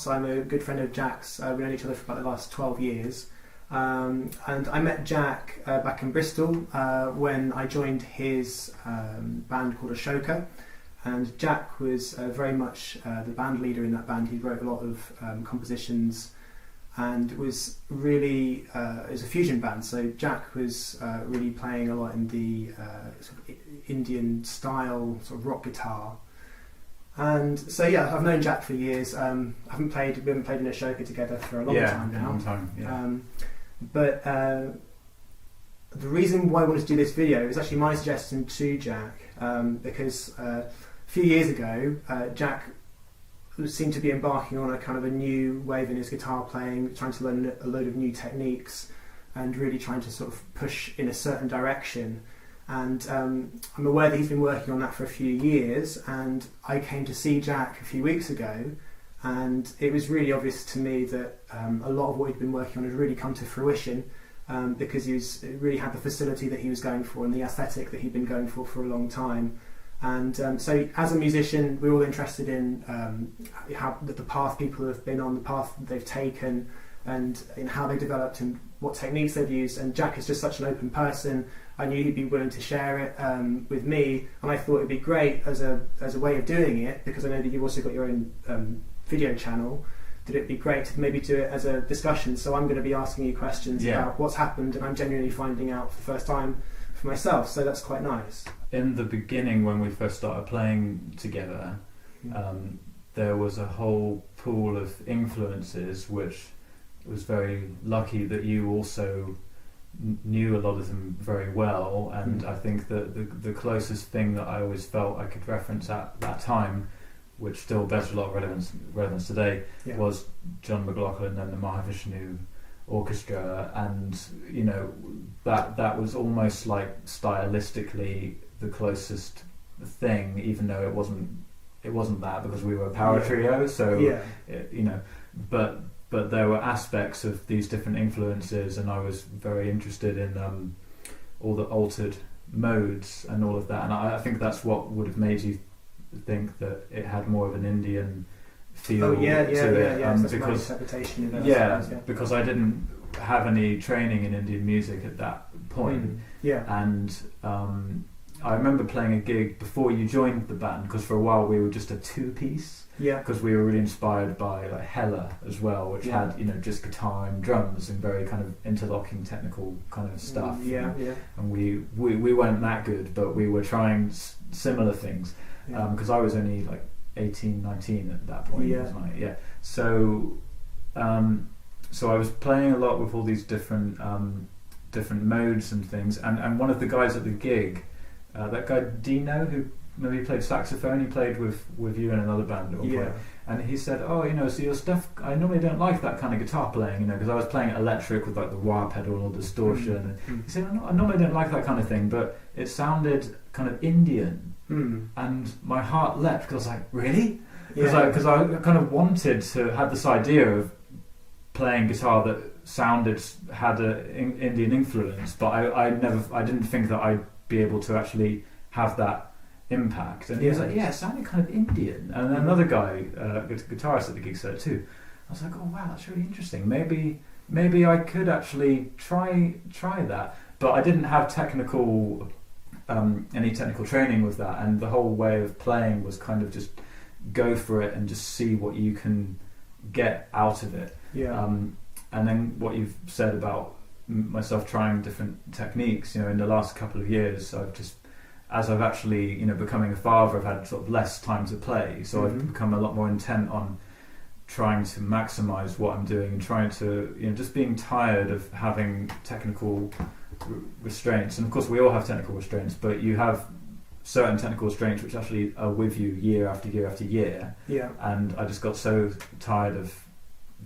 I'm a good friend of Jack's. We've known each other for about the last 12 years. And I met Jack back in Bristol when I joined his band called Ashoka. And Jack was very much the band leader in that band. He wrote a lot of compositions and was really, it was a fusion band. So Jack was really playing a lot in the sort of Indian style, sort of rock guitar. And so yeah, I've known Jack for years. We haven't played in Ashoka together for a long time now. Long time, yeah. But the reason why I wanted to do this video is actually my suggestion to Jack, because a few years ago, Jack seemed to be embarking on a kind of a new wave in his guitar playing, trying to learn a load of new techniques, and really trying to sort of push in a certain direction. And I'm aware that he's been working on that for a few years, and I came to see Jack a few weeks ago, and it was really obvious to me that a lot of what he'd been working on had really come to fruition, because he really had the facility that he was going for and the aesthetic that he'd been going for a long time. And so as a musician, we're all interested in how the path people have been on, the path that they've taken, and in how they developed and what techniques they've used. And Jack is just such an open person. I knew he'd be willing to share it with me, and I thought it'd be great as a way of doing it, because I know that you've also got your own video channel, that it'd be great to maybe do it as a discussion. So I'm going to be asking you questions about what's happened, and I'm genuinely finding out for the first time for myself, so that's quite nice. In the beginning, when we first started playing together, there was a whole pool of influences, which was very lucky that you also knew a lot of them very well. And I think that the closest thing that I always felt I could reference at that time, which still bears a lot of relevance today, was John McLaughlin and the Mahavishnu Orchestra. And you know, that was almost like stylistically the closest thing, even though it wasn't that, because we were a power trio. So you know, but there were aspects of these different influences, and I was very interested in all the altered modes and all of that. And I think that's what would have made you think that it had more of an Indian feel to it. That's because, my interpretation of that. Because I didn't have any training in Indian music at that point. And I remember playing a gig before you joined the band, because for a while we were just a two-piece. Because we were really inspired by like Hella as well, which had, you know, just guitar and drums and very kind of interlocking technical kind of stuff. And we weren't that good, but we were trying similar things, because I was only like 18, 19 at that point. Wasn't I? So so I was playing a lot with all these different modes and things, and one of the guys at the gig, that guy Dino, who maybe played saxophone, he played with you in another band at one point, and he said, oh, you know, so your stuff, I normally don't like that kind of guitar playing, you know, because I was playing electric with like the wah pedal or distortion. He said, I normally don't like that kind of thing, but it sounded kind of Indian, and my heart leapt, because I was like, really? Because I kind of wanted to have this idea of playing guitar that had an Indian influence, but I didn't think that I'd be able to actually have that impact. And he was like, it sounded kind of Indian. And then another guy, guitarist at the gig, said it too. I was like, oh wow, that's really interesting. Maybe I could actually try that. But I didn't have technical any technical training with that, and the whole way of playing was kind of just go for it and just see what you can get out of it. And then what you've said about myself trying different techniques, in the last couple of years, as I've actually, becoming a father, I've had sort of less time to play, so I've become a lot more intent on trying to maximize what I'm doing and trying to, just being tired of having technical restraints. And of course we all have technical restraints, but you have certain technical restraints which actually are with you year after year after year. And I just got so tired of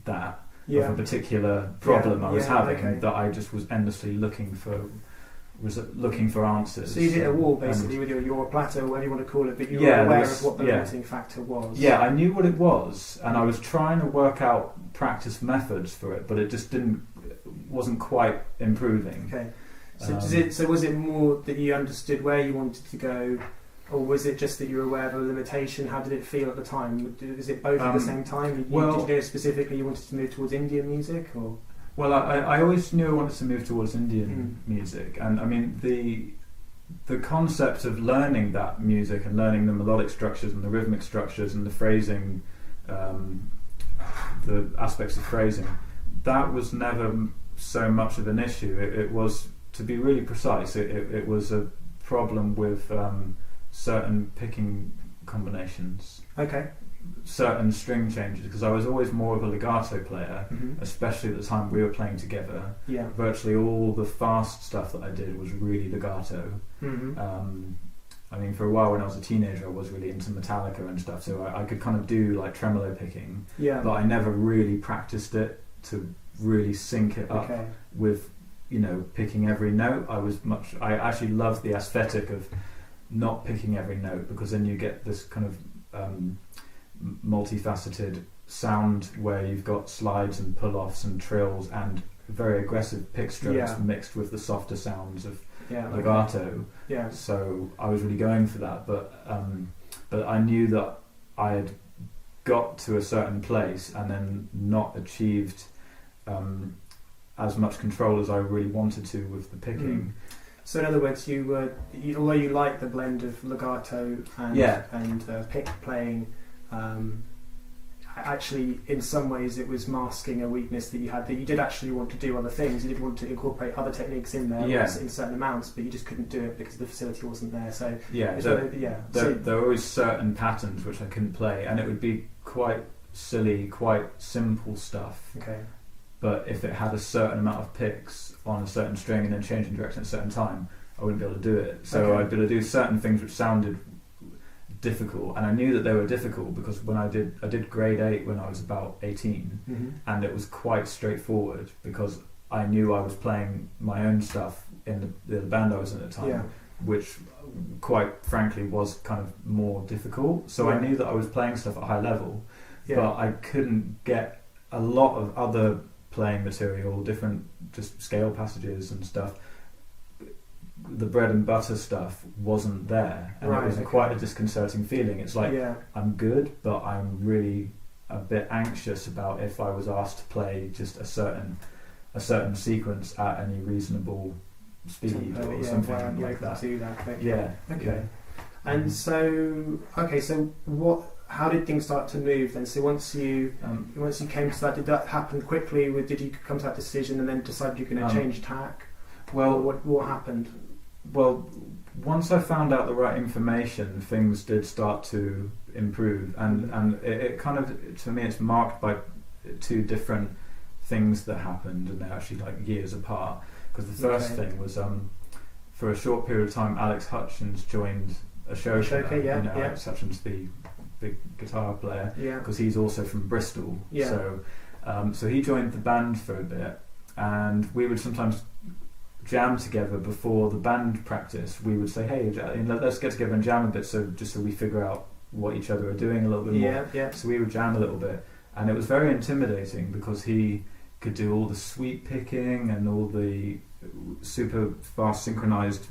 that, of a particular problem I was having, that I just was endlessly looking for answers. So you hit a wall basically with your plateau, whatever you want to call it, but you were aware of what the limiting factor was. I knew what it was, and I was trying to work out practice methods for it, but it just wasn't quite improving. Okay. So was it more that you understood where you wanted to go, or was it just that you were aware of a limitation? How did it feel at the time? Is it both at the same time? Did you know specifically you wanted to move towards Indian music, or? Well, I always knew I wanted to move towards Indian music, and I mean the concept of learning that music and learning the melodic structures and the rhythmic structures and the phrasing, the aspects of phrasing, that was never so much of an issue. It was, to be really precise, it was a problem with certain picking combinations. Okay. Certain string changes, because I was always more of a legato player, especially at the time we were playing together. Virtually all the fast stuff that I did was really legato. I mean, for a while when I was a teenager I was really into Metallica and stuff, so I could kind of do like tremolo picking, but I never really practiced it to really sync it up with picking every note. I actually loved the aesthetic of not picking every note, because then you get this kind of multifaceted sound where you've got slides and pull-offs and trills and very aggressive pick strokes mixed with the softer sounds of legato. So I was really going for that, but I knew that I had got to a certain place and then not achieved as much control as I really wanted to with the picking. So in other words, although you liked the blend of legato and pick playing, actually in some ways it was masking a weakness that you had, that you did actually want to do other things. You did want to incorporate other techniques in there in certain amounts, but you just couldn't do it because the facility wasn't there. So there were always certain patterns which I couldn't play, and it would be quite silly, quite simple stuff. But if it had a certain amount of picks on a certain string and then changing direction at a certain time, I wouldn't be able to do it. So I'd be able to do certain things which sounded difficult, and I knew that they were difficult because when I did grade 8 when I was about 18, and it was quite straightforward because I knew I was playing my own stuff in the band I was in at the time, which quite frankly was kind of more difficult. So I knew that I was playing stuff at a high level, but I couldn't get a lot of other playing material, different just scale passages and stuff. The bread and butter stuff wasn't there, and it was quite a disconcerting feeling. It's like I'm good, but I'm really a bit anxious about if I was asked to play just a certain sequence at any reasonable speed or something like that. Do that. And so what? How did things start to move then? So once you came to that, did that happen quickly? Did you come to that decision and then decide you're going to change tack? Well, what happened? Well, once I found out the right information, things did start to improve, and it kind of, to me, it's marked by two different things that happened, and they're actually like years apart. Because the first thing was, for a short period of time, Alex Hutchins joined Ashoka. Alex Hutchins, the big guitar player, because he's also from Bristol. So he joined the band for a bit, and we would sometimes jam together before the band practice. We would say, hey, let's get together and jam a bit, so we figure out what each other are doing a little bit more. So we would jam a little bit, and it was very intimidating because he could do all the sweep picking and all the super fast synchronized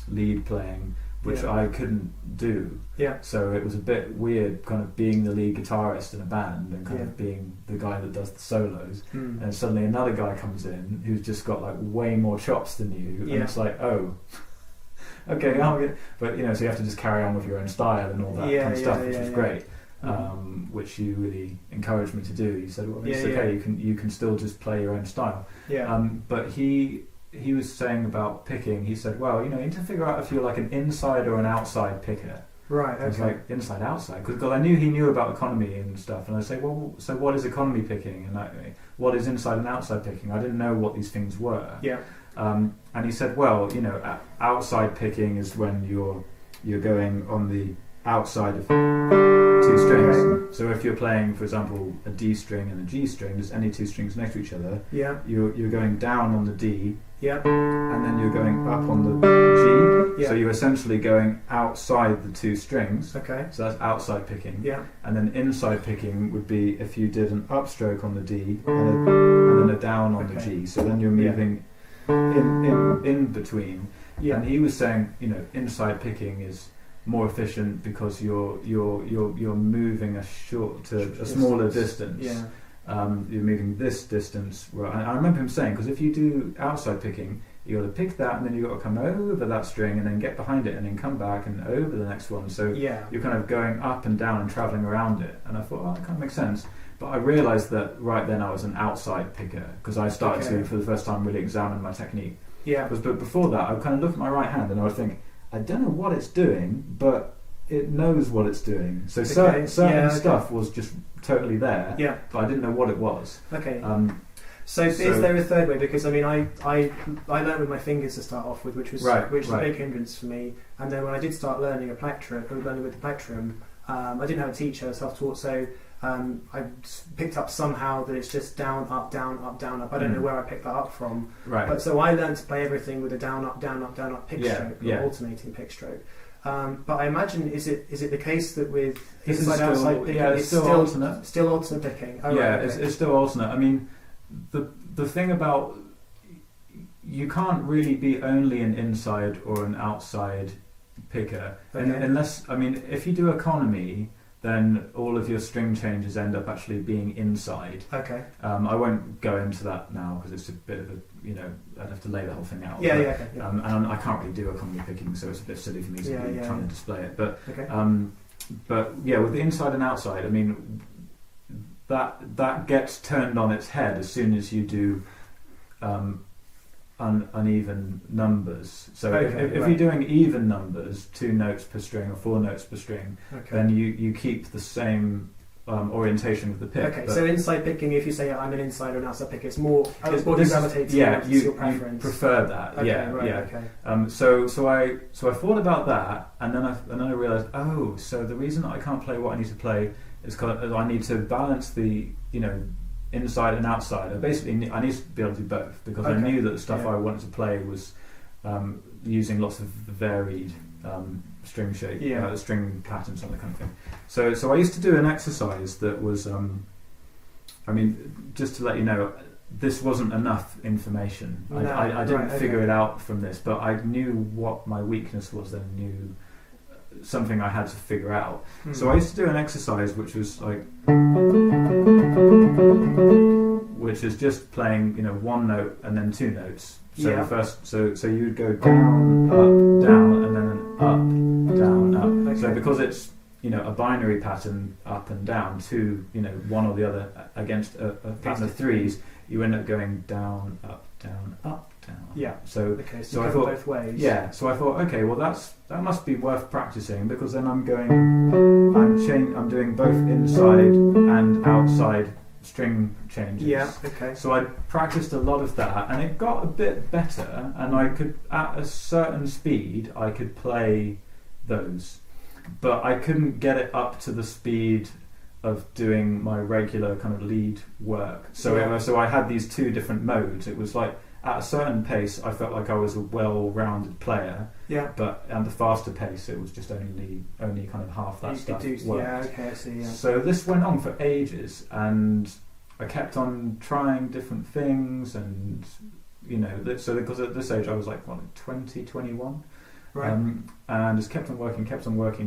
lead playing, which I couldn't do. So it was a bit weird kind of being the lead guitarist in a band and kind of being the guy that does the solos, and suddenly another guy comes in who's just got like way more chops than you, and it's like, oh. okay, but so you have to just carry on with your own style and all that kind of stuff, which was great. Which you really encouraged me to do. You said, well, it's okay. You can still just play your own style. But he was saying about picking. He said, well, you need to figure out if you're like an inside or an outside picker. Right. Okay. It's like inside outside, because I knew he knew about economy and stuff, and I say, well, so what is economy picking, and what is inside and outside picking? I didn't know what these things were. And he said, well, outside picking is when you're going on the outside of two strings. Okay. So if you're playing, for example, a D string and a G string, there's any two strings next to each other. You're going down on the D. And then you're going up on the G. So you're essentially going outside the two strings. Okay. So that's outside picking. And then inside picking would be if you did an upstroke on the D and then a down on the G. So then you're moving in between. And he was saying, inside picking is more efficient because you're moving a smaller distance. You're moving this distance. Well, I remember him saying, because if you do outside picking, you got to pick that and then you got to come over that string and then get behind it and then come back and over the next one. So you're kind of going up and down and traveling around it. And I thought, that kind of makes sense. But I realised that right then I was an outside picker because I started to, for the first time, really examine my technique. But before that, I kind of looked at my right hand and I was thinking, I don't know what it's doing, but it knows what it's doing. So certain stuff was just totally there, but I didn't know what it was. So is there a third way? Because I learned with my fingers to start off with, which was a big hindrance for me. And then when I did start learning with the plectrum, I didn't have a teacher, I was self-taught, so I picked up somehow that it's just down, up, down, up, down, up. I don't know where I picked that up from. But so I learned to play everything with a down, up, down, up, down, up pick stroke, or alternating pick stroke. But I imagine is it the case that with inside outside picking it's still alternate? Still alternate picking. It's still alternate. I mean, the thing about you can't really be only an inside or an outside picker unless if you do economy, then all of your string changes end up actually being inside. I won't go into that now because it's a bit of a I'd have to lay the whole thing out. And I can't really do economy picking, so it's a bit silly for me to be trying to display it. But with the inside and outside, I mean that gets turned on its head as soon as you do uneven numbers. So if you're doing even numbers, 2 notes per string or 4 notes per string, then you keep the same orientation with the pick. So inside picking, if you say I'm an inside or an outside picker, it's more gravitates towards your preference. You prefer that. So I thought about that, and then I realised, so the reason I can't play what I need to play is because I need to balance the inside and outside. I need to be able to do both because I knew that the stuff I wanted to play was using lots of varied string shape, string patterns, and that kind of thing. So I used to do an exercise that was, just to let you know, this wasn't enough information. I didn't figure it out from this, but I knew what my weakness was and knew something I had to figure out. So I used to do an exercise which was like, which is just playing, one note and then 2 notes. So first, so you would go down, up, down, and then an up, down, up. So because it's a binary pattern, up and down, 2, one or the other against a pattern of 3s, you end up going down, up, down, up, down. So I thought both ways. So I thought, okay, well that must be worth practicing because then I'm doing both inside and outside string changes. So I practiced a lot of that, and it got a bit better. And I could, at a certain speed, I could play those, but I couldn't get it up to the speed of doing my regular kind of lead work. So I had these 2 different modes. It was like at a certain pace, I felt like I was a well-rounded player. But at the faster pace, it was just only kind of half that stuff worked. I see. So this went on for ages, and I kept on trying different things, and so because at this age I was like 20, 21, Right. And just kept on working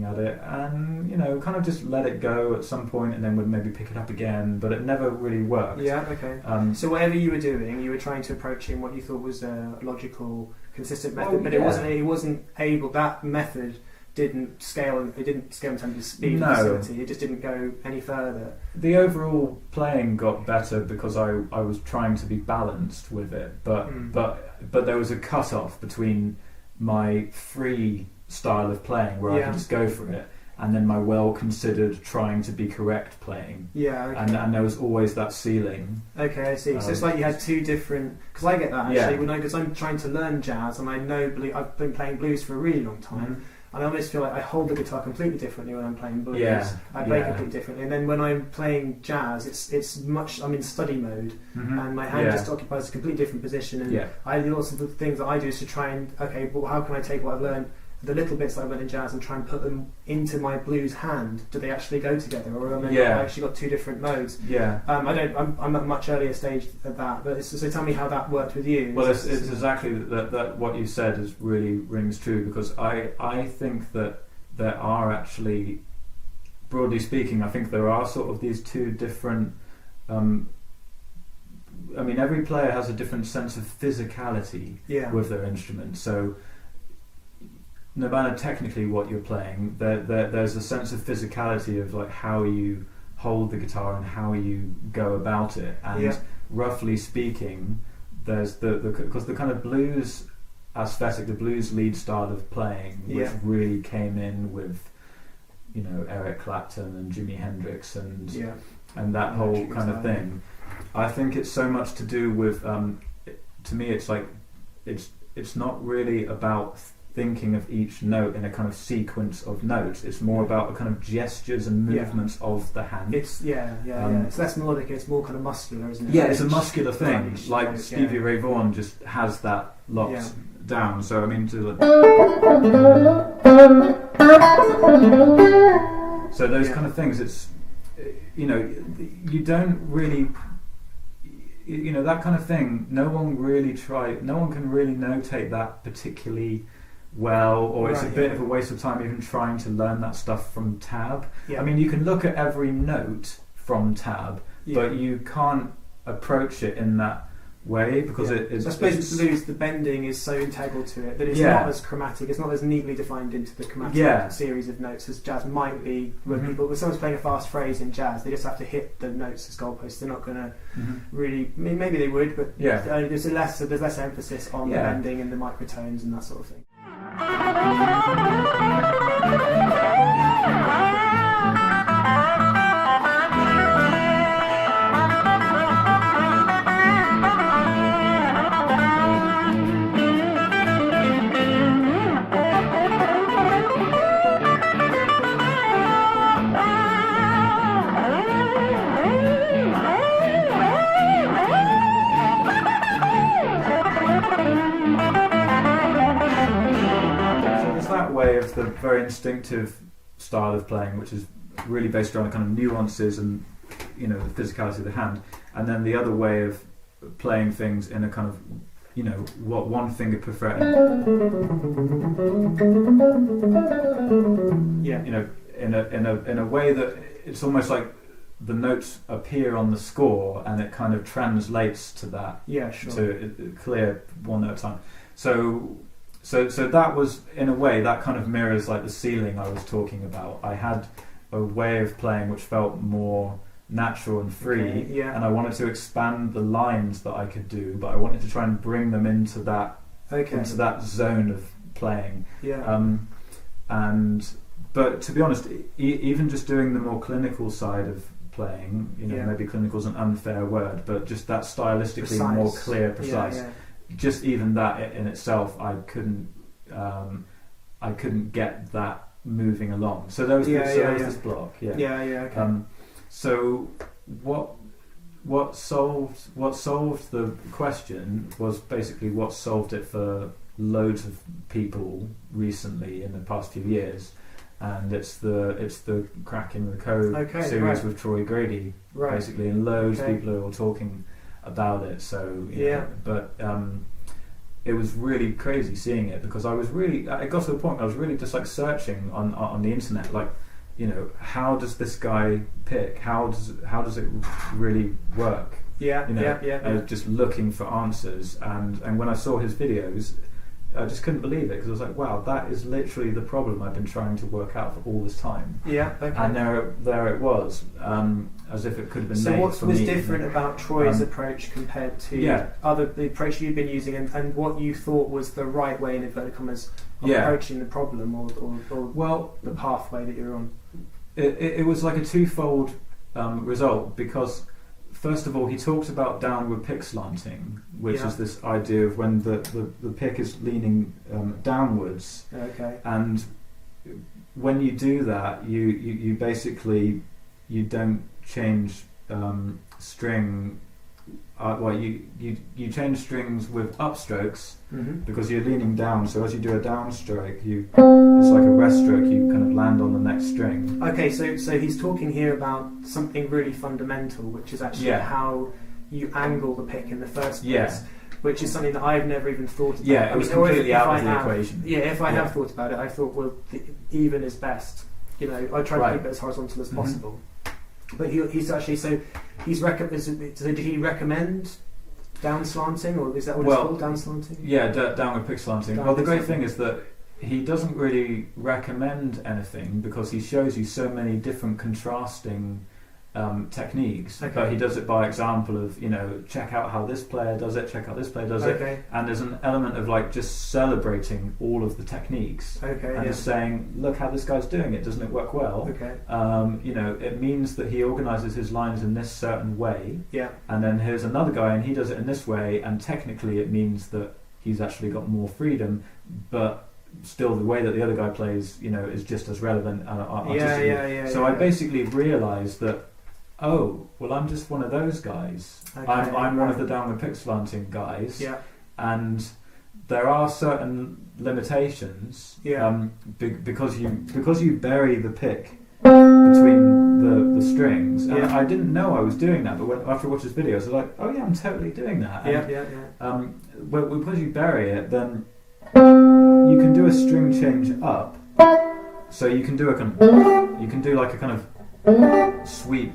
at it, and kind of just let it go at some point, and then would maybe pick it up again, but it never really worked. Yeah, okay. So whatever you were doing, you were trying to approach in what you thought was a logical, consistent method, but it wasn't able. That method didn't scale. It didn't scale in terms of speed and facility. It just didn't go any further. The overall playing got better because I was trying to be balanced with it, but there was a cut-off between my free style of playing where I could just go for it, and then my well-considered trying to be correct playing. Yeah, okay. And there was always that ceiling. Okay, I see. So it's like you had two different. Because I get that actually. Because I'm trying to learn jazz, and I know I've been playing blues for a really long time. Mm-hmm. And I always feel like I hold the guitar completely differently when I'm playing blues. I play completely differently, and then when I'm playing jazz, it's much. I'm in study mode, and my hand just occupies a completely different position. And lots of the things that I do is to try and how can I take what I've learned, the little bits that I've learned in jazz, and try and put them into my blues hand? Do they actually go together, or have I actually got two different modes? I'm at a much earlier stage of that, but so tell me how that worked with you. Well, it's exactly that what you said really rings true, because I think that there are actually, broadly speaking, I think there are sort of these two different. Every player has a different sense of physicality with their instrument, so. No matter technically what you're playing, there's a sense of physicality of like how you hold the guitar and how you go about it. And roughly speaking, there's because the kind of blues aesthetic, the blues lead style of playing, which really came in with, Eric Clapton and Jimi Hendrix and that whole kind of thing. I think it's so much to do with. To me, it's like it's not really about thinking of each note in a kind of sequence of notes. It's more about the kind of gestures and movements of the hand. It's it's less melodic. It's more kind of muscular, isn't it? Yeah, it's a muscular thing. Like Stevie Ray Vaughan just has that locked down. So so those kind of things. It's you don't really. That kind of thing. No one can really notate that particularly well, or it's a bit of a waste of time even trying to learn that stuff from tab. I mean, you can look at every note from tab, but you can't approach it in that way because it's. I suppose blues, the bending is so integral to it that it's not as chromatic. It's not as neatly defined into the chromatic series of notes as jazz might be. When someone's playing a fast phrase in jazz, they just have to hit the notes as goalposts. They're not going to really. Maybe they would, but there's less emphasis on the bending and the microtones and that sort of thing. Of the very instinctive style of playing, which is really based around the kind of nuances and the physicality of the hand, and then the other way of playing things in a kind of what one finger per fret, in a way that it's almost like the notes appear on the score and it kind of translates to that to clear one note at a time. So that was, in a way, that kind of mirrors like the ceiling I was talking about. I had a way of playing which felt more natural and free, and I wanted to expand the lines that I could do, but I wanted to try and bring them into that zone of playing. But to be honest, even just doing the more clinical side of playing, maybe clinical is an unfair word, but just that stylistically more clear, precise. Just even that in itself, I couldn't get that moving along. So there was this block. So what solved the question was basically what solved it for loads of people recently in the past few years, and it's the Cracking the Code series with Troy Grady, basically, and loads of people are all talking about it. So but it was really crazy seeing it, because it got to the point where I was really just like searching on the internet, like, you know, how does this guy pick? How does it really work? Yeah, you know, yeah. I was just looking for answers, and when I saw his videos, I just couldn't believe it, because I was like, wow, that is literally the problem I've been trying to work out for all this time. Yeah, okay. And there it was, as if it could have been so made what for was me. different about Troy's approach compared to the approach you've been using, and what you thought was the right way, in inverted commas, of approaching the problem, or the pathway that you're on? It was like a twofold result, because first of all, he talks about downward pick slanting, which is this idea of when the pick is leaning downwards. Okay. And when you do that, you basically, you don't change string. You change strings with upstrokes, because you're leaning down. So as you do a downstroke, it's like a rest stroke. You kind of land on the next string. Okay, so he's talking here about something really fundamental, which is actually how you angle the pick in the first place, which is something that I've never even thought about. Yeah, it was completely out of the equation. Yeah, if I have thought about it, I thought, well, even is best. You know, I try to keep it as horizontal as possible. But he's actually, did he recommend down slanting, or is that what it's called, down slanting? Yeah, downward pick slanting. Well, the great thing is that he doesn't really recommend anything, because he shows you so many different contrasting techniques, but he does it by example of, you know, check out how this player does it, check out this player does it, and there's an element of like just celebrating all of the techniques, and just saying, look how this guy's doing it, doesn't it work well? You know, it means that he organises his lines in this certain way, and then here's another guy and he does it in this way, and technically it means that he's actually got more freedom, but still the way that the other guy plays, you know, is just as relevant artistically. So I basically realised that, oh, well, I'm just one of those guys. I'm one of the downward pick slanting guys, and there are certain limitations because you bury the pick between the strings. And I didn't know I was doing that, but after I watched his videos, I was like, oh yeah, I'm totally doing that. Well, because you bury it, then you can do a string change up. So you can do like a kind of sweep.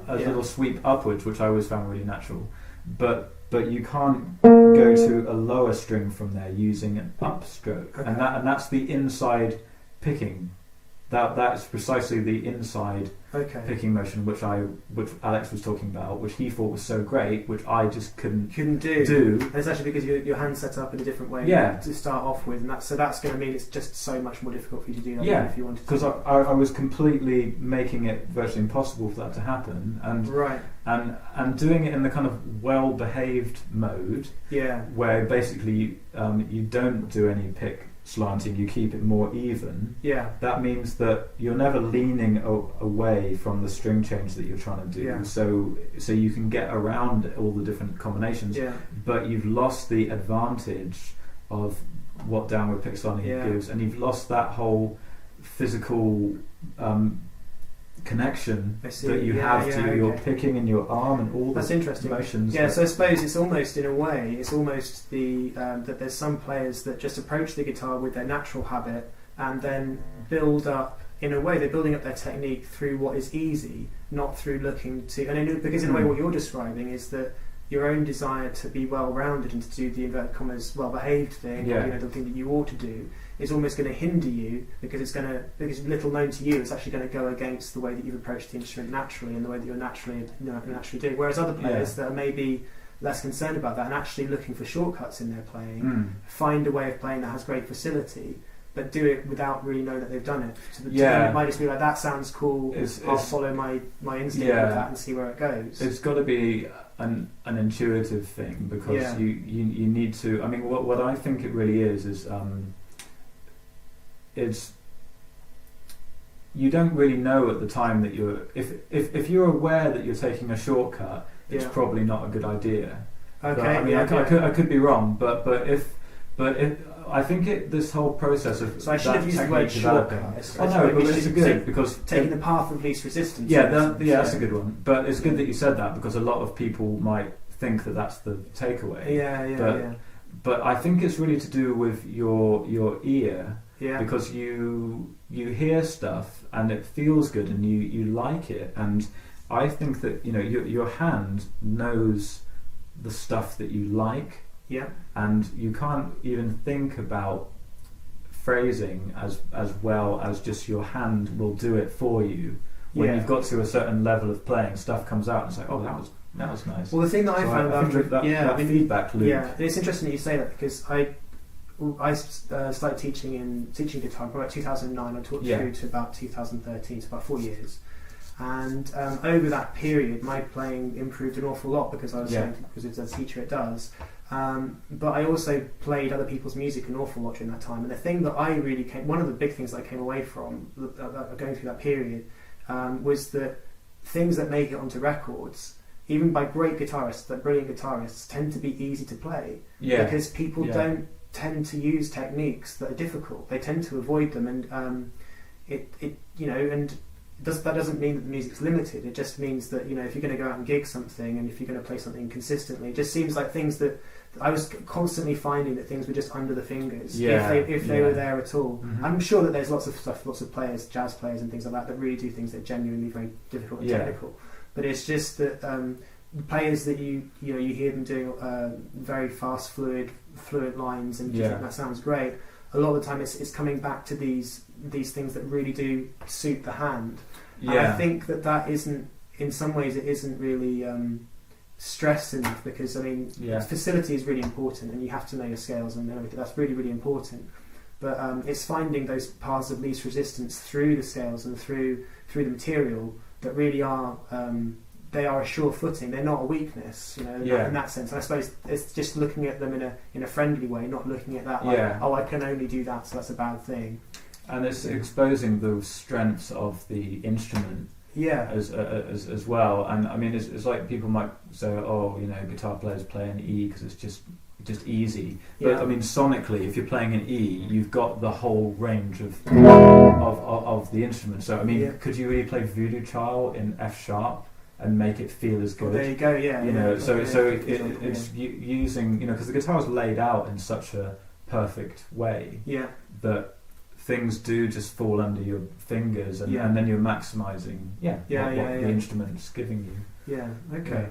Little sweep upwards, which I always found really natural, but you can't go to a lower string from there using an upstroke, and that's the inside picking. That's precisely the inside picking motion, which Alex was talking about, which he thought was so great, which I just couldn't do. And it's actually because your hand's set up in a different way to start off with, and that's going to mean it's just so much more difficult for you to do that if you wanted to. Because I was completely making it virtually impossible for that to happen, and doing it in the kind of well-behaved mode, where basically you don't do any pick slanting, you keep it more even. That means that you're never leaning away from the string change that you're trying to do. So you can get around all the different combinations, but you've lost the advantage of what downward pick slanting gives, and you've lost that whole physical connection that you have to your picking and your arm and all the motions. So I suppose it's almost, in a way, it's almost that there's some players that just approach the guitar with their natural habit and then build up, in a way, they're building up their technique through what is easy, not through looking to, because in a way what you're describing is that your own desire to be well-rounded and to do the inverted commas well-behaved thing, the thing that you ought to do, is almost going to hinder you, because little known to you, it's actually going to go against the way that you've approached the instrument naturally and the way that you're naturally doing. Whereas other players that are maybe less concerned about that and actually looking for shortcuts in their playing, find a way of playing that has great facility, but do it without really knowing that they've done it. To them, it might just be like, that sounds cool, I'll follow my instinct with that and see where it goes. It's got to be an intuitive thing, because you need to. I mean, what I think it really is you don't really know at the time that you're. If you're aware that you're taking a shortcut, it's probably not a good idea. I could be wrong, but if I think this whole process of I should have used the word shortcut. But it's good, because taking the path of least resistance. That's a good one. But it's good that you said that, because a lot of people might think that that's the takeaway. but I think it's really to do with your ear, because you hear stuff and it feels good and you like it, and I think that your hand knows the stuff that you like, and you can't even think about phrasing as well as just your hand will do it for you. When you've got to a certain level of playing, stuff comes out and it's like, oh, that was nice. Well, the thing that I found that feedback loop. Yeah, it's interesting that you say that, because I started teaching guitar about 2009. I taught through to about 2013, so about 4 years. And over that period, my playing improved an awful lot, because I was because as a teacher it does. But I also played other people's music an awful lot during that time. And the thing that one of the big things that I came away from going through that period was that things that make it onto records, even by great guitarists, that brilliant guitarists, tend to be easy to play, because people don't tend to use techniques that are difficult. They tend to avoid them, and that doesn't mean that the music's limited. It just means that if you're going to go out and gig something, and if you're going to play something consistently, it just seems like things that I was constantly finding that things were just under the fingers, if they were there at all. Mm-hmm. I'm sure that there's lots of stuff, lots of players, jazz players and things like that really do things that are genuinely very difficult and technical. But it's just that players that you hear them doing very fast, fluid lines, and you think that sounds great. A lot of the time, it's coming back to these things that really do suit the hand. And I think that isn't, in some ways, it isn't really stressed enough, because facility is really important, and you have to know your scales and everything. That's really, really important. But it's finding those paths of least resistance through the scales and through the material that really are they are a sure footing. They're not a weakness, in that sense. And I suppose it's just looking at them in a friendly way, not looking at that like, oh, I can only do that, so that's a bad thing. And it's exposing the strengths of the instrument. As well. And I mean, it's like people might say, oh, guitar players play an E because it's just easy. But I mean, sonically, if you're playing an E, you've got the whole range of the instrument. So I mean, could you really play Voodoo Child in F sharp and make it feel as good? Well, there you go. It's using because the guitar is laid out in such a perfect way that things do just fall under your fingers, and then you're maximising what the instrument's giving you. Yeah, okay.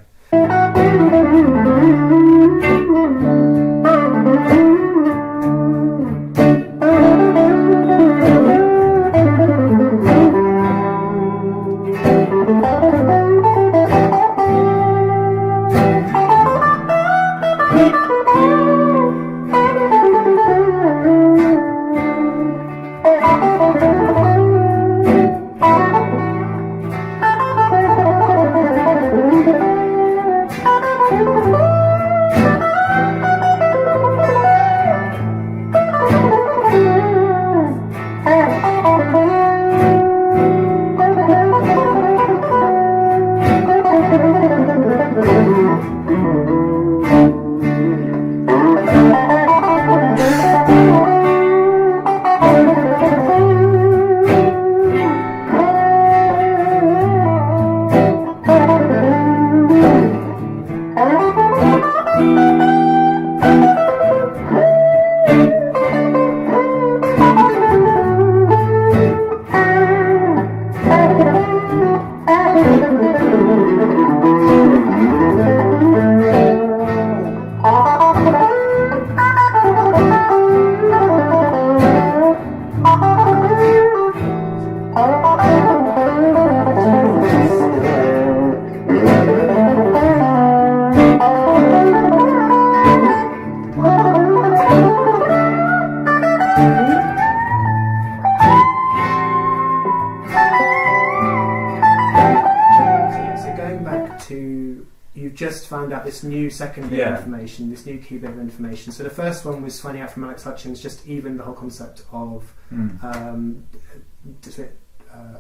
This new second bit of information, this new key bit of information. So the first one was finding out from Alex Hutchins just even the whole concept of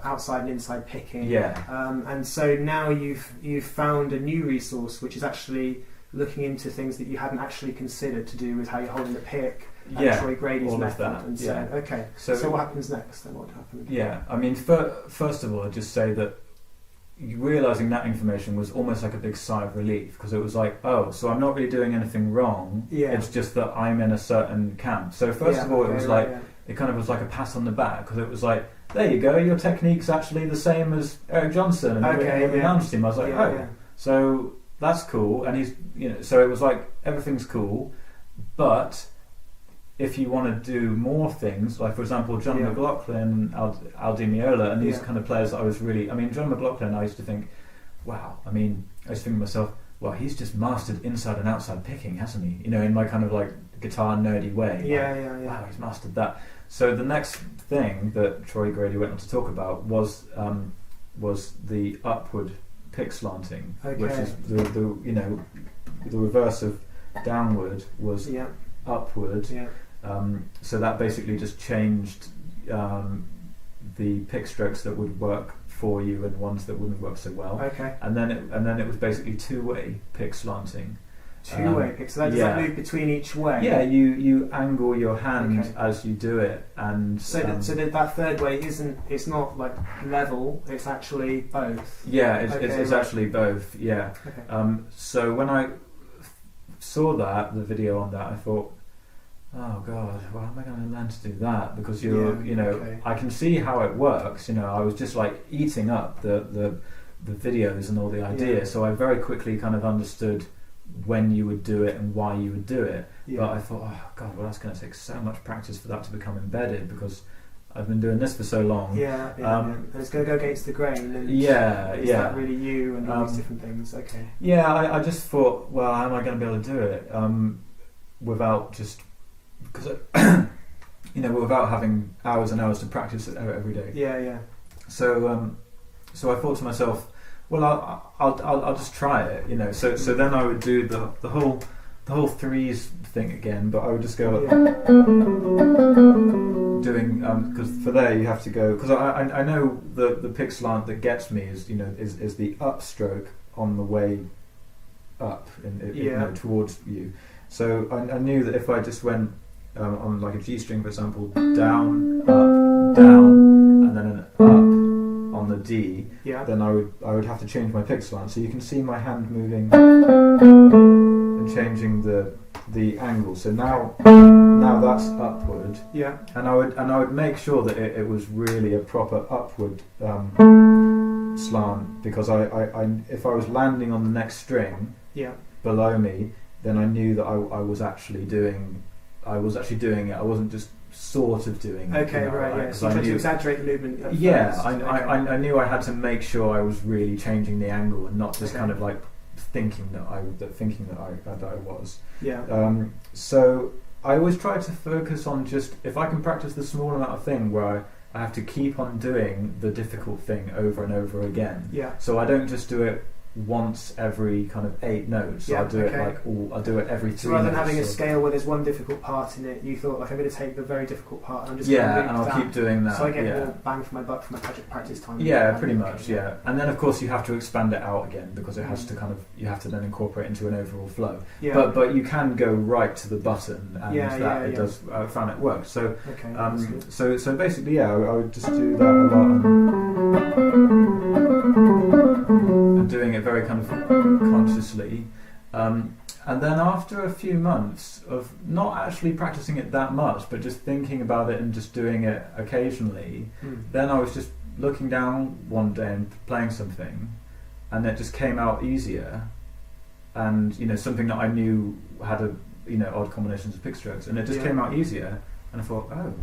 outside and inside picking. And so now you've found a new resource which is actually looking into things that you hadn't actually considered to do with how you're holding the pick. Troy Grady's method. And so, okay. So what happens next then? What happened? I mean, first of all, I'd just say that realising that information was almost like a big sigh of relief, because it was like, oh, so I'm not really doing anything wrong. Yeah. It's just that I'm in a certain camp. So first of all, it was like, it kind of was like a pat on the back, because it was like, there you go, your technique's actually the same as Eric Johnson and every lounge team. I was like, so that's cool. And he's, so it was like, everything's cool, but if you want to do more things, like for example, John McLaughlin, Al Di Meola, and these kind of players that I was really, John McLaughlin, I used to think, wow, I used to think to myself, well, he's just mastered inside and outside picking, hasn't he? In my kind of like guitar nerdy way. Wow, he's mastered that. So the next thing that Troy Grady went on to talk about was the upward pick slanting, which is the reverse of downward was upward. So that basically just changed the pick strokes that would work for you and ones that wouldn't work so well. And then it was basically two-way pick slanting. Two-way pick. So does that move between each way? Yeah, you angle your hand as you do it, and so that third way it's not like level. It's actually both. Yeah, it's actually both. Yeah. So when I saw the video on that, I thought, oh God, well, how am I going to learn to do that? Because I can see how it works. I was just like eating up the videos and all the ideas. So I very quickly kind of understood when you would do it and why you would do it. But I thought, oh God, well, that's going to take so much practice for that to become embedded, because I've been doing this for so long. And it's going to go against the grain. And is that really you and all these different things? Yeah, I just thought, well, how am I going to be able to do it without just... Because without having hours and hours to practice it every day. So I thought to myself, well, I'll just try it. So then I would do the whole threes thing again, but I would just go doing because for there you have to go, because I know the pick slant that gets me is the upstroke on the way up towards you. So I knew that if I just went on like a G string, for example, down, up, down, and then an up on the D, then I would have to change my pick slant. So you can see my hand moving and changing the angle. So now that's upward. And I would make sure that it was really a proper upward slant, because I if I was landing on the next string below me, then I knew that I was actually doing it. I wasn't just sort of doing it. So you tried to exaggerate the movement. I knew I had to make sure I was really changing the angle and not just kind of like thinking that I was. So I always try to focus on just, if I can practice the small amount of thing where I have to keep on doing the difficult thing over and over again. So I don't just do it once every kind of 8 notes. I'll do it I'll do it every 3 so rather notes. Than having a scale where there's one difficult part in it, you thought, like, I'm going to take the very difficult part and I'm just and I'll keep doing that. So I get more bang for my buck for my practice time. Pretty much. And then of course you have to expand it out again, because it has to you have to then incorporate into an overall flow. But you can go right to the button, and it does. I found it worked. So so basically, I would just do that a lot. And doing it very kind of consciously, and then after a few months of not actually practicing it that much, but just thinking about it and just doing it occasionally, then I was just looking down one day and playing something, and it just came out easier, and something that I knew had odd combinations of pick strokes, and it just came out easier, and I thought, oh,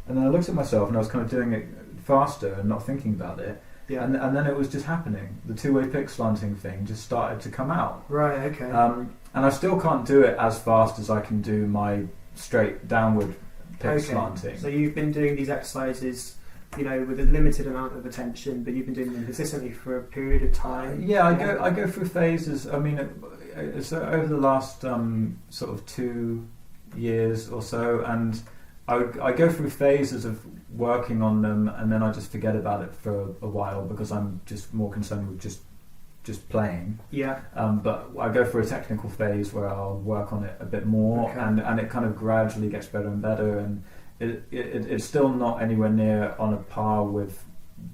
and then I looked at myself and I was kind of doing it faster and not thinking about it. And then it was just happening. The two-way pick slanting thing just started to come out. And I still can't do it as fast as I can do my straight downward pick slanting. So you've been doing these exercises, with a limited amount of attention, but you've been doing them consistently for a period of time. I go through phases. It's over the last sort of 2 years or so, and I go through phases of working on them, and then I just forget about it for a while, because I'm just more concerned with just playing. But I go through a technical phase where I'll work on it a bit more, and it kind of gradually gets better and better, and it's still not anywhere near on a par with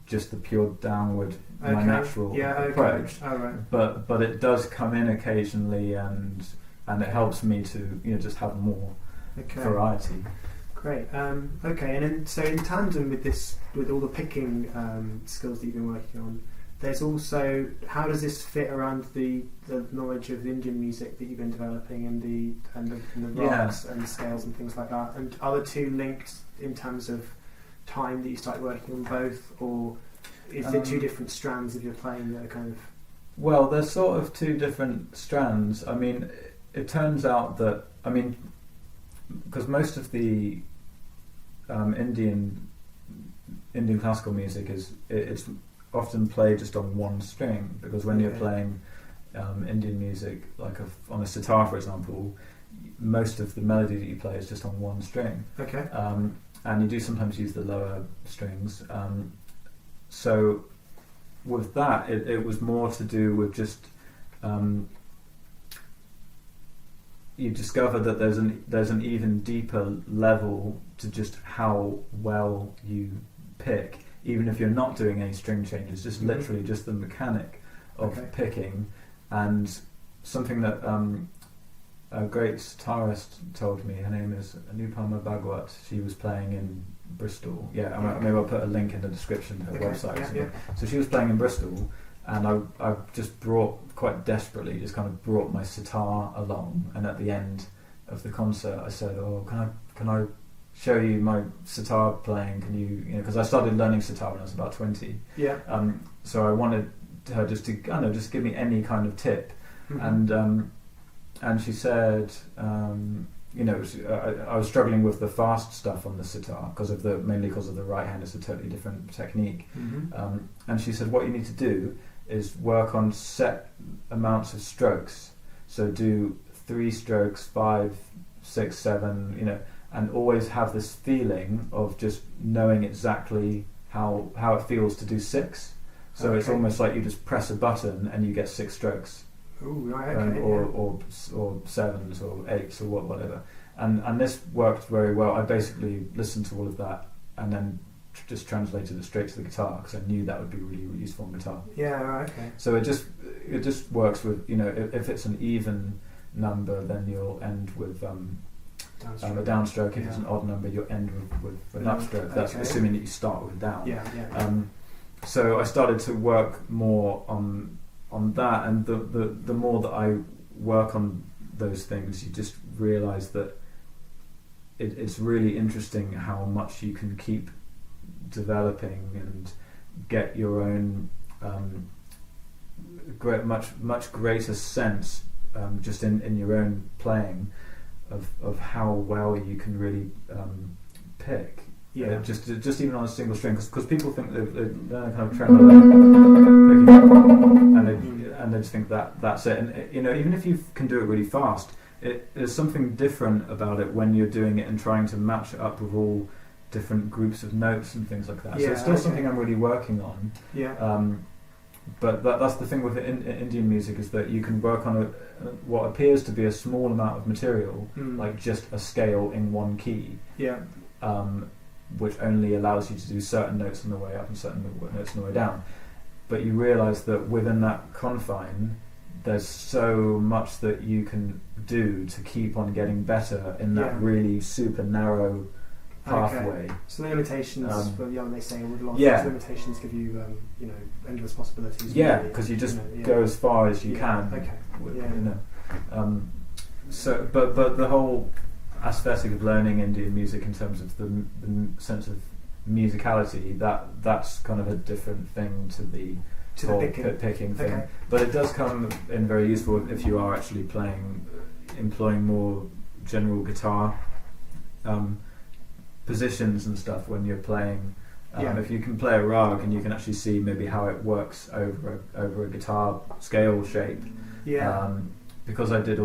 just the pure downward, my natural approach. Right. But it does come in occasionally, and it helps me to just have more variety. Great. Okay, and so in tandem with this, with all the picking skills that you've been working on, there's also, how does this fit around the knowledge of Indian music that you've been developing, and the raags and the scales and things like that? And are the two linked in terms of time that you start working on both, or is it two different strands of your playing that are kind of? Well, they're sort of two different strands. I mean, it turns out that because most of the Indian classical music it's often played just on one string, because when you're playing Indian music, like on a sitar, for example, most of the melody that you play is just on one string. Okay. And you do sometimes use the lower strings. So with that, it was more to do with just you discover that there's an even deeper level to just how well you pick, even if you're not doing any string changes, just literally just the mechanic of picking. And something that a great sitarist told me, her name is Anupama Bhagwat, she was playing in Bristol. Maybe I'll put a link in the description to her website. So she was playing in Bristol, and I just quite desperately brought my sitar along, and at the end of the concert I said, can I show you my sitar playing? Can you because I started learning sitar when I was about 20. So I wanted her just to just give me any kind of tip. And she said I was struggling with the fast stuff on the sitar mainly because of the right hand. It's a totally different technique. And she said, what you need to do is work on set amounts of strokes. So do 3 strokes, 5, 6, 7, and always have this feeling of just knowing exactly how it feels to do 6. So it's almost like you just press a button and you get 6 strokes. Ooh, right, or 7s or 8s or whatever. And this worked very well. I basically listened to all of that and then just translated it straight to the guitar, because I knew that would be really, really useful on guitar. Yeah, right, okay. So it just works with, if it's an even number, then you'll end with a downstroke. If it's an odd number, you'll end with an upstroke. That's assuming that you start with a down. So I started to work more on that, and the more that I work on those things, you just realise that it's really interesting how much you can keep developing and get your own much greater sense just in your own playing of how well you can really pick. Just even on a single string, because people think they're kind of tremolo and they just think that's it. And even if you can do it really fast, there's something different about it when you're doing it and trying to match it up with all different groups of notes and things like that. So it's still something I'm really working on. But that's the thing with Indian music, is that you can work on what appears to be a small amount of material, like just a scale in one key. Which only allows you to do certain notes on the way up and certain notes on the way down. But you realise that within that confine, there's so much that you can do to keep on getting better in that really super narrow pathway. So the limitations, they say, limitations give you, endless possibilities. Because you just go as far as you can. So, but the whole aesthetic of learning Indian music in terms of the sense of musicality, that's kind of a different thing to the picking thing. But it does come in very useful if you are actually employing more general guitar positions and stuff when you're playing. If you can play a rag and you can actually see maybe how it works over a guitar scale shape. Because I looked at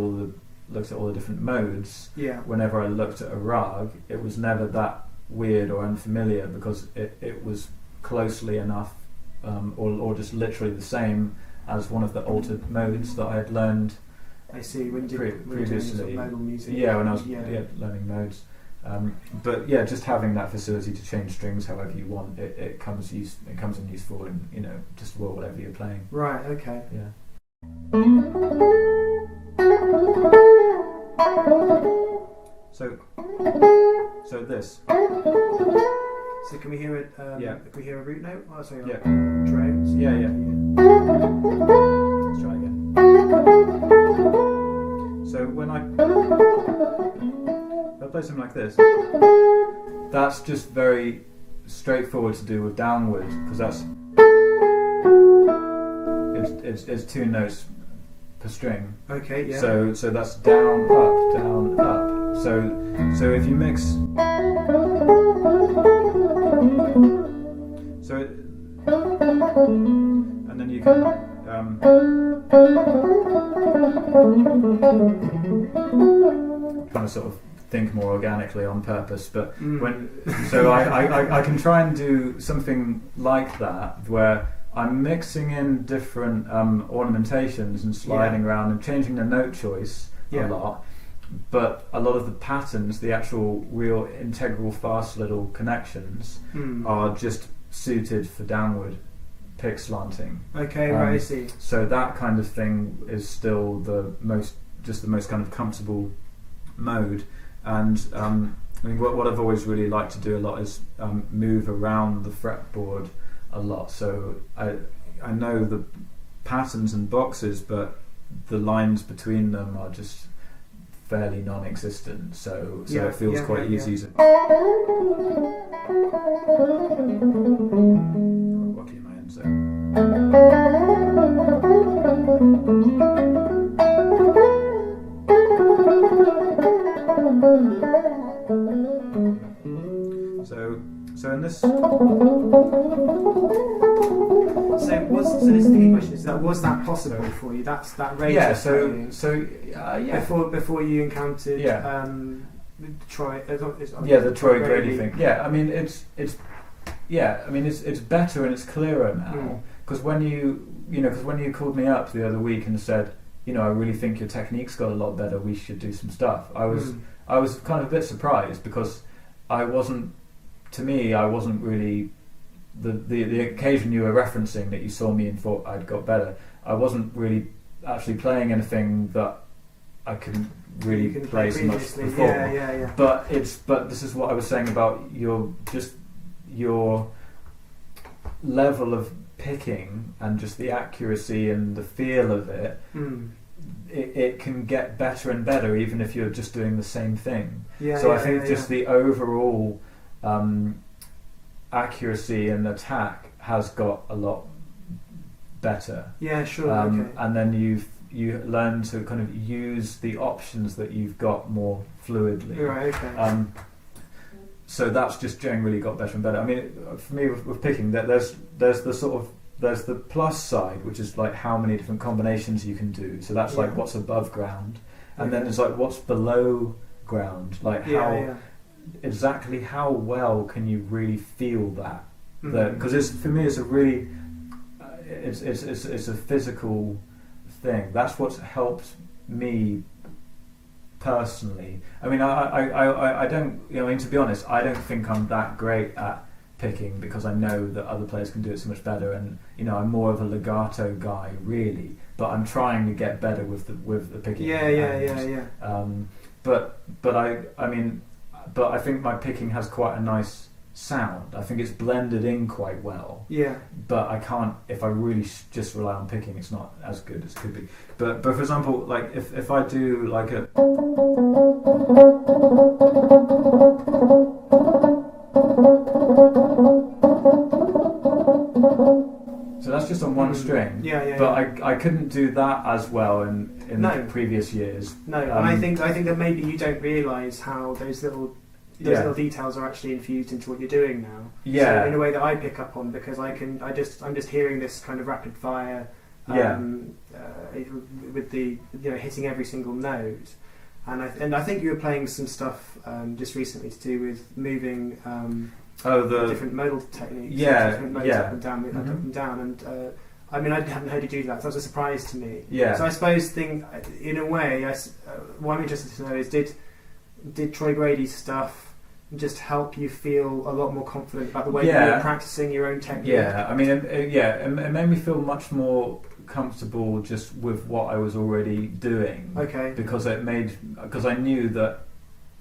all the different modes. Whenever I looked at a rag, it was never that weird or unfamiliar, because it was closely enough or just literally the same as one of the altered modes that I had learned. I see. When you previously, modal music. when I was learning modes. But yeah, just having that facility to change strings however you want, it comes in useful in just whatever you're playing. Right. Okay. Yeah. So this. So can we hear it? Yeah. Can we hear a root note? Oh, sorry. Yeah. Drones. Yeah. Let's try again. So when I play something like this, that's just very straightforward to do with downward, because it's 2 notes per string. Okay, yeah. So that's down, up, down, up. So if you mix, and then you can kind of sort of think more organically on purpose, but I can try and do something like that where I'm mixing in different ornamentations and sliding around and changing the note choice a lot, but a lot of the patterns, the actual real integral fast little connections, are just suited for downward pick slanting. Okay, right, I see. So that kind of thing is still the most kind of comfortable mode. And I mean, what I've always really liked to do a lot is move around the fretboard a lot. So I know the patterns and boxes, but the lines between them are just fairly non-existent. So it feels quite easy. Yeah. Rocky in my end, so. So in this. So this is the key question: was that possible for you? That range. Yeah. Before you encountered. Troy. The Troy Grady thing. Yeah. I mean, it's better and it's clearer now, because when you called me up the other week and said, I really think your technique's got a lot better, we should do some stuff. I was kind of a bit surprised, because I wasn't really the occasion you were referencing that you saw me and thought I'd got better. I wasn't really actually playing anything that I couldn't really play so much before. Yeah. But this is what I was saying about your level of picking and just the accuracy and the feel of it. It can get better and better even if you're just doing the same thing. I think the overall accuracy and attack has got a lot better. Yeah, sure. And then you learn to kind of use the options that you've got more fluidly. Right. Okay. So that's just generally got better and better. I mean, for me with picking, that there's the plus side, which is like how many different combinations you can do. So that's like what's above ground, and then there's like what's below ground, like exactly how well can you really feel that? Because for me it's a really it's a physical thing. That's what's helped me personally. I mean, I don't. To be honest, I don't think I'm that great at picking, because I know that other players can do it so much better, and I'm more of a legato guy really. But I'm trying to get better with the picking. But I think my picking has quite a nice sound. I think it's blended in quite well. Yeah. But I can't, if I really just rely on picking, it's not as good as it could be. But for example, like if I do like a. So that's just on one string. But I couldn't do that as well in the previous years. No, and I think that maybe you don't realise how those little details are actually infused into what you're doing now. Yeah. So in a way that I pick up on, because I'm just hearing this kind of rapid fire with the hitting every single note. And I think you were playing some stuff just recently to do with moving the different modal techniques. Different modes up and down, up and down, and I mean, I hadn't heard you do that, so that was a surprise to me. Yeah. So I suppose in a way, what I'm interested to know is did Troy Grady's stuff just help you feel a lot more confident about the way that you're practicing your own technique? Yeah, I mean, it made me feel much more comfortable just with what I was already doing. Okay. Because I knew that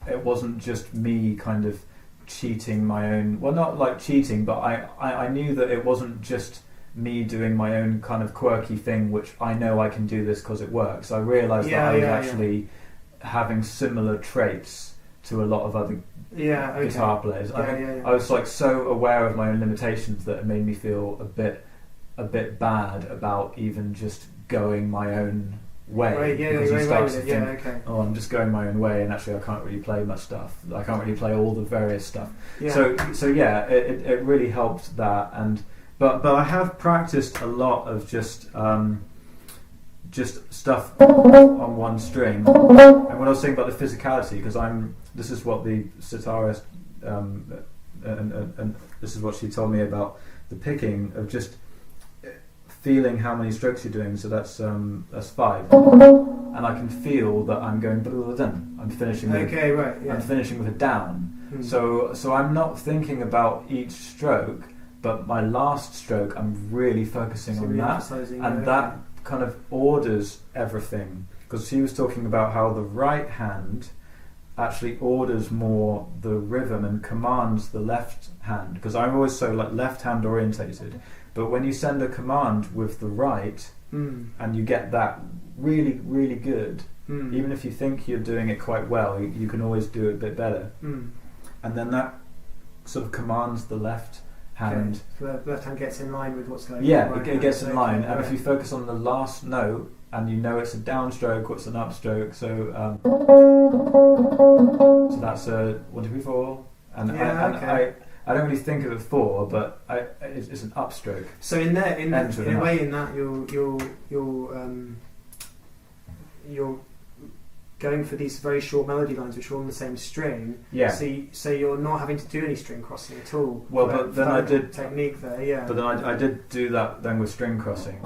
it wasn't just me kind of cheating my own. Well, not like cheating, but I knew that it wasn't just me doing my own kind of quirky thing, which I know I can do this because it works. I realised that I was actually having similar traits to a lot of other guitar players. I was like so aware of my own limitations that it made me feel a bit bad about even just going my own way. Right, because you start to think, okay. oh, I'm just going my own way, and actually I can't really play much stuff. I can't really play all the various stuff. Yeah. So yeah, it really helped that. And but I have practiced a lot of just stuff on one string. And when I was saying about the physicality, because this is what the sitarist and this is what she told me about the picking of just feeling how many strokes you're doing. So that's 5, and I can feel that I'm going. I'm finishing with I'm finishing with a down. So I'm not thinking about each stroke, but my last stroke I'm really focusing on that, and that kind of orders everything. Because she was talking about how the right hand actually orders more the rhythm and commands the left hand, because I'm always so like left hand orientated, but when you send a command with the right and you get that really, really good, even if you think you're doing it quite well, you can always do it a bit better. And then that sort of commands the left hand. So the left hand gets in line with what's going on. Yeah, it gets in line, and if you focus on the last note and you know it's a downstroke or it's an upstroke, so that's a 1, 2, 3, 4, and I don't really think of it 4, but it's an upstroke. So in a way, you're going for these very short melody lines which are on the same string. Yeah. So you're not having to do any string crossing at all. Well, but then I did technique there. Yeah. But then I did do that then with string crossing.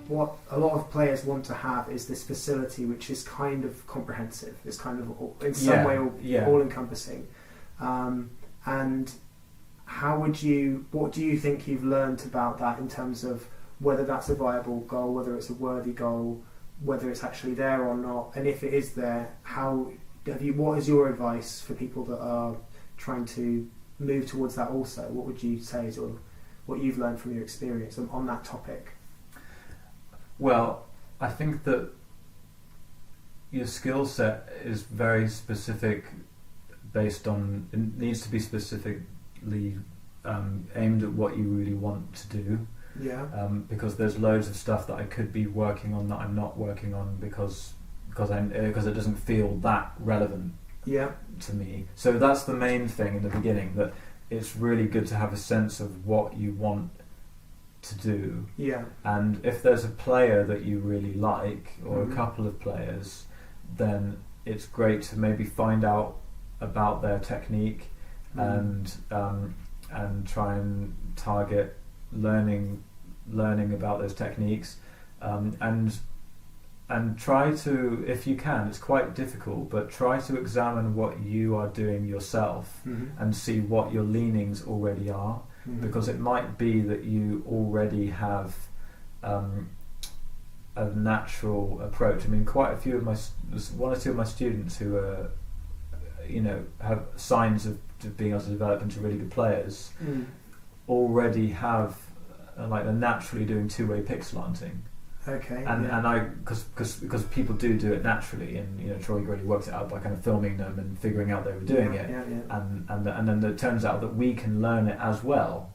What a lot of players want to have is this facility which is kind of comprehensive. It's kind of in some way all-encompassing. And what do you think you've learned about that in terms of whether that's a viable goal, whether it's a worthy goal, whether it's actually there or not, and if it is there, what is your advice for people that are trying to move towards that also? What would you say is what you've learned from your experience on that topic? Well, I think that your skill set is very specific, based on, it needs to be specifically aimed at what you really want to do. Yeah. Because there's loads of stuff that I could be working on that I'm not working on because it doesn't feel that relevant. Yeah. To me. So that's the main thing in the beginning, that it's really good to have a sense of what you want to do. Yeah. And if there's a player that you really like, or a couple of players, then it's great to maybe find out about their technique and try and target learning about those techniques, and try to, if you can, it's quite difficult, but try to examine what you are doing yourself and see what your leanings already are, because it might be that you already have a natural approach. I mean, quite a few of one or two of my students who are, have signs of being able to develop into really good players, already have they're naturally doing two-way pick slanting. Okay. And I, because people do it naturally, and Troy Grady worked it out by kind of filming them and figuring out they were doing it. And then it turns out that we can learn it as well.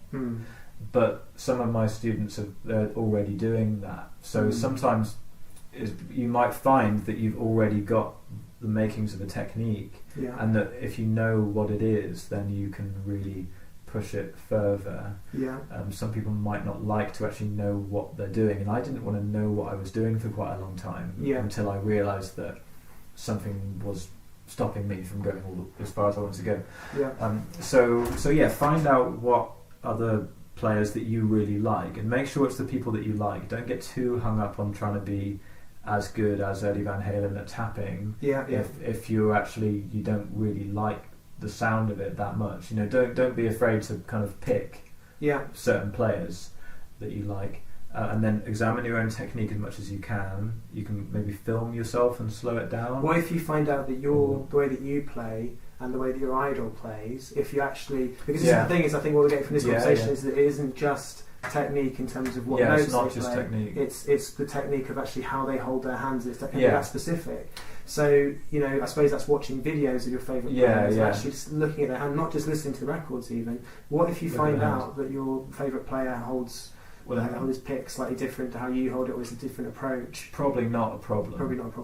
But some of my students they're already doing that. So sometimes you might find that you've already got the makings of a technique, and that if you know what it is, then you can really push it further. Some people might not like to actually know what they're doing, and I didn't want to know what I was doing for quite a long time until I realised that something was stopping me from going as far as I wanted to go. So find out what other players that you really like, and make sure it's the people that you like. Don't get too hung up on trying to be as good as Eddie Van Halen at tapping. If you don't really like the sound of it that much, don't be afraid to kind of pick certain players that you like, and then examine your own technique as much as you can. You can maybe film yourself and slow it down. What if you find out that the way that you play and the way that your idol plays, if you actually, because the thing is, I think what we're getting from this conversation is that it isn't just technique in terms of what notes it's not they just play. Technique. It's the technique of actually how they hold their hands. It's that specific. So I suppose that's watching videos of your favourite players, actually looking at their hand, not just listening to the records. Even what if you find out that your favourite player holds his pick slightly different to how you hold it, or it's a different approach? Probably not a problem.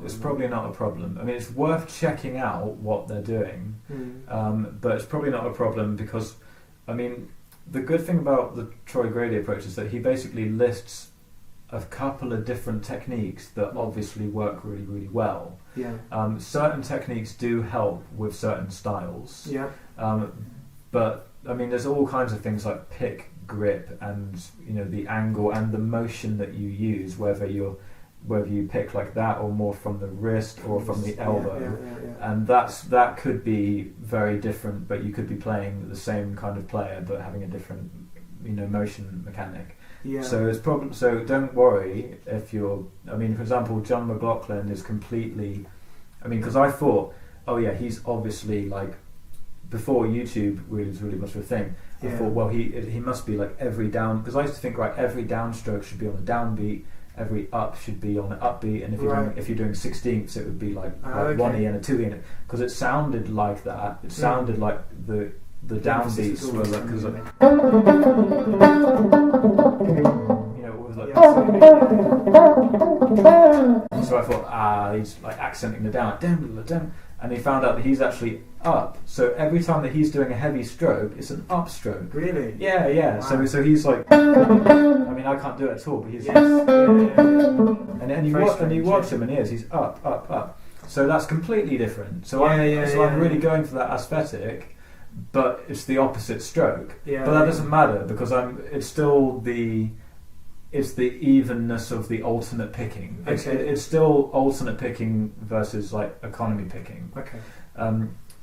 It's probably not a problem. I mean, it's worth checking out what they're doing, but it's probably not a problem because, I mean, the good thing about the Troy Grady approach is that he basically lists a couple of different techniques that obviously work really, really well. Certain techniques do help with certain styles. But I mean, there's all kinds of things like pick, grip, and the angle and the motion that you use, whether you pick like that or more from the wrist or from the elbow, and that could be very different. But you could be playing the same kind of player but having a different motion mechanic. So it's problem. So don't worry if you're. I mean, for example, John McLaughlin is completely. I mean, because I thought, he's obviously before YouTube was really much of a thing. I thought, well, he must be like every down, because I used to think every downstroke should be on a downbeat, every up should be on an upbeat, and if you're doing 16ths, it would be like 1E and a 2E in it, because it sounded like that. It sounded like the downbeats were like, because so I thought, he's like accenting the down, and he found out that he's actually up. So every time that he's doing a heavy stroke, it's an up stroke. Really? Yeah. Wow. So he's like, I mean, I can't do it at all, but he's and you watch him, and he's up. So that's completely different. So I'm really going for that aesthetic, but it's the opposite stroke. But that doesn't matter because it's still the evenness of the alternate picking. It's still alternate picking versus like economy picking.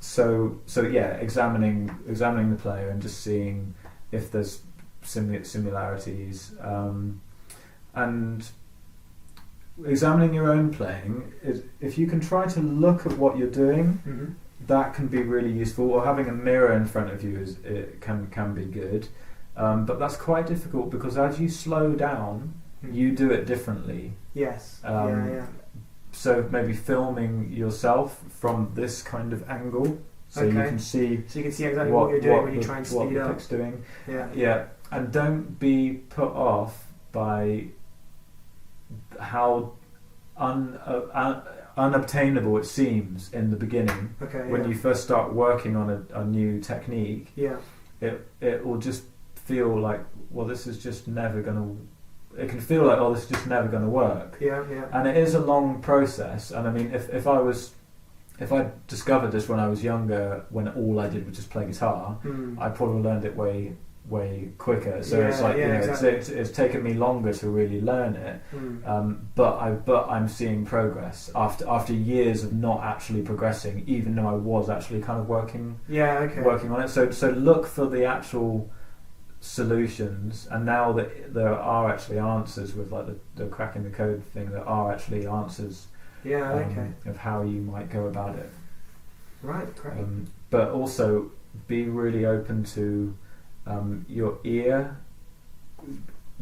So examining the player and just seeing if there's similarities, and examining your own playing. If you can try to look at what you're doing, that can be really useful. Or having a mirror in front of you can be good. But that's quite difficult because as you slow down, you do it differently. so maybe filming yourself from this kind of angle, so you can see exactly what you're doing when you try and speed up. What the pick's doing. Yeah. And don't be put off by how unobtainable it seems in the beginning. When you first start working on a new technique, it will just feel like, well, this is just never going to... It can feel like, oh, this is just never going to work. And it is a long process. And I mean, if I discovered this when I was younger, when all I did was just play guitar, I probably learned it way quicker. So it's like, exactly. it's taken me longer to really learn it. But I'm seeing progress after years of not actually progressing, even though I was actually kind of working on it. So look for the actual solutions, and now that there are actually answers with like the cracking the code thing, there are actually answers of how you might go about it. Right, great. But also be really open to your ear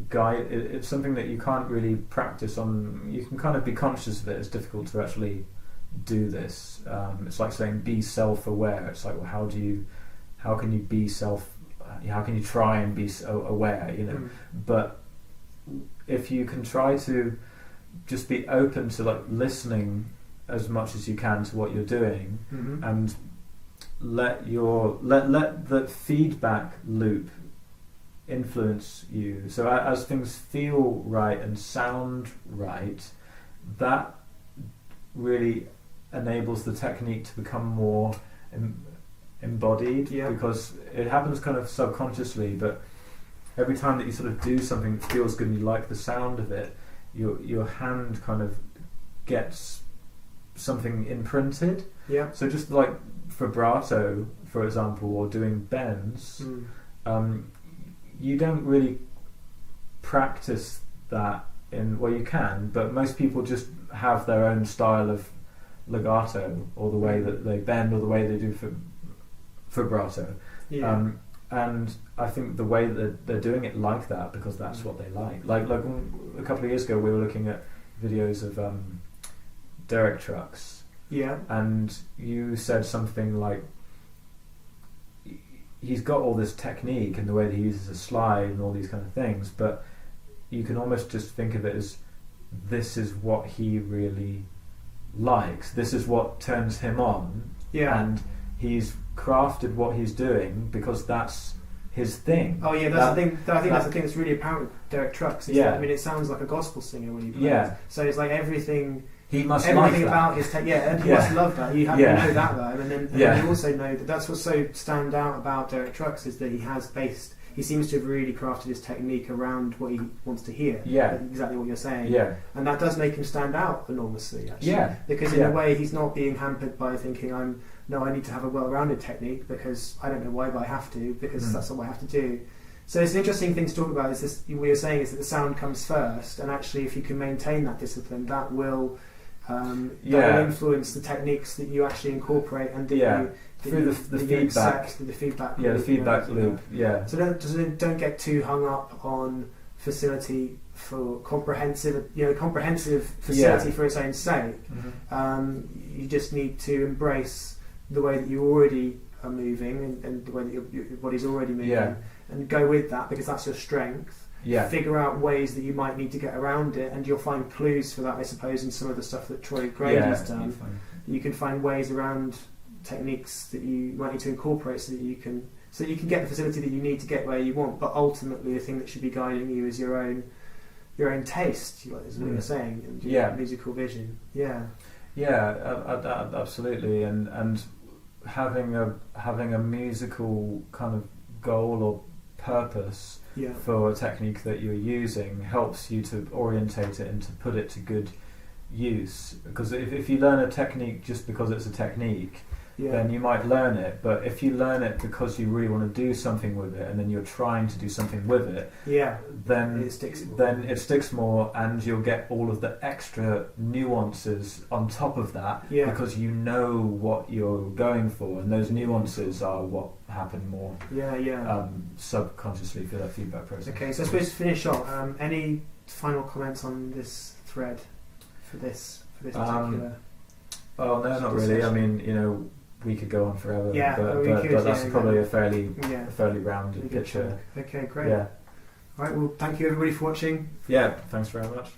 guide. It's something that you can't really practice on. You can kind of be conscious of it. It's difficult to actually do this. It's like saying be self-aware. It's like, well, how can you be how can you try and be aware, but if you can try to just be open to like listening as much as you can to what you're doing, and let the feedback loop influence you. So as things feel right and sound right, that really enables the technique to become more embodied, because it happens kind of subconsciously, but every time that you sort of do something that feels good and you like the sound of it, your hand kind of gets something imprinted. So just like vibrato, for example, or doing bends, you don't really practice that you can, but most people just have their own style of legato, or the way that they bend, or the way they do vibrato. And I think the way that they're doing it like that because that's what they like. Like a couple of years ago, we were looking at videos of derrick trucks. And you said something like, he's got all this technique and the way that he uses a slide and all these kind of things, but you can almost just think of it as, this is what he really likes. This is what turns him on. And he's crafted what he's doing because that's his thing. Oh yeah, that's the thing. I think that's the thing that's really apparent with derrick trucks. I mean, it sounds like a gospel singer when he plays. So it's like everything. He must everything like about his and he must love that. You have to know that though, and then you also know that that's what's so stand out about derrick trucks, is that he seems to have really crafted his technique around what he wants to hear. Exactly what you're saying. And that does make him stand out enormously, actually. Because in a way, he's not being hampered by thinking, I need to have a well-rounded technique because I don't know why, but I have to, because that's what I have to do. So it's an interesting thing to talk about. Is this, what you're saying is that the sound comes first, and actually, if you can maintain that discipline, that will influence the techniques that you actually incorporate and through the feedback. The feedback. The feedback loop. So don't get too hung up on facility for comprehensive facility for its own sake. You just need to embrace the way that you already are moving and the way that your body's already moving, and go with that because that's your strength. Figure out ways that you might need to get around it, and you'll find clues for that, I suppose, in some of the stuff that Troy Grady's done. You can find ways around techniques that you might need to incorporate so that you can get the facility that you need to get where you want. But ultimately, the thing that should be guiding you is your own taste, is what you're saying, and your musical vision. Absolutely, and having a musical kind of goal or purpose for a technique that you're using helps you to orientate it and to put it to good use. Because if you learn a technique just because it's a technique, then you might learn it. But if you learn it because you really want to do something with it, and then you're trying to do something with it, then it sticks more, and you'll get all of the extra nuances on top of that because you know what you're going for, and those nuances are what happen more subconsciously through that feedback process. Okay, so I suppose to finish off, any final comments on this thread for for this particular? Oh no, not really. Session? I mean, you know, we could go on forever. Yeah, but that's probably a fairly rounded really picture. Okay, great. Yeah. All right. Well, thank you everybody for watching. Yeah. Thanks very much.